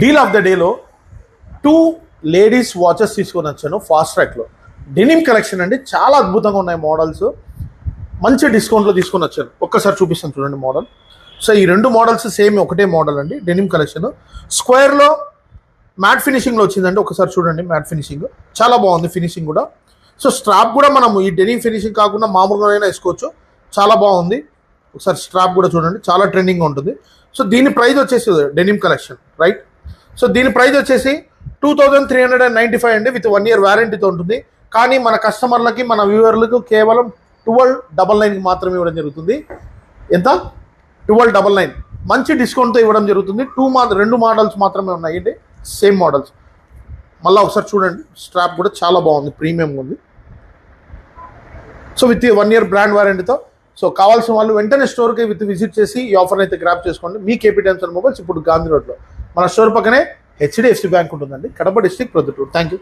Deal of the డేలో 2 ladies watches తీసుకొని వచ్చాను ఫాస్ట్ ట్రాక్లో. డెనిమ్ కలెక్షన్ అండి, చాలా అద్భుతంగా ఉన్నాయి మోడల్స్. మంచి డిస్కౌంట్లో తీసుకొని వచ్చాను. ఒక్కసారి చూపిస్తాను చూడండి మోడల్. సో ఈ 2 మోడల్స్ సేమ్ ఒకటే మోడల్ అండి. డెనిమ్ కలెక్షన్ స్క్వేర్లో మ్యాట్ ఫినిషింగ్లో వచ్చిందండి. ఒకసారి చూడండి, మ్యాట్ ఫినిషింగ్ చాలా బాగుంది, ఫినిషింగ్ కూడా. సో స్ట్రాప్ కూడా మనం ఈ డెనిమ్ ఫినిషింగ్ కాకుండా మామూలుగానైనా వేసుకోవచ్చు, చాలా బాగుంది. ఒకసారి స్ట్రాప్ కూడా చూడండి, చాలా ట్రెండింగ్గా ఉంటుంది. సో దీని ప్రైస్ వచ్చేసి డెనిమ్ కలెక్షన్ రైట్. సో దీని ప్రైస్ వచ్చేసి 2395 అండి, విత్ 1 ఇయర్ వారంటీతో ఉంటుంది. కానీ మన కస్టమర్లకి, మన వ్యూవర్లకు కేవలం 1299 మాత్రమే ఇవ్వడం జరుగుతుంది. ఎంత? 1299. మంచి డిస్కౌంట్తో ఇవ్వడం జరుగుతుంది. 2 మోడల్స్ మాత్రమే ఉన్నాయి అండి, సేమ్ మోడల్స్. మళ్ళీ ఒకసారి చూడండి, స్ట్రాప్ కూడా చాలా బాగుంది, ప్రీమియంగా ఉంది. సో విత్ 1 ఇయర్ బ్రాండ్ వారంటీతో. సో కావాల్సిన వాళ్ళు వెంటనే స్టోర్కి విజిట్ చేసి ఈ ఆఫర్ అయితే గ్రాప్ చేసుకోండి. మీ కేపీ టైమ్స్ అండ్ మొబైల్స్ ఇప్పుడు గాంధీ రోడ్లో మన స్టోర్ పక్కనే HDFC బ్యాంక్ ఉంటుందండి, Kadapa district, Proddatur. Thank you.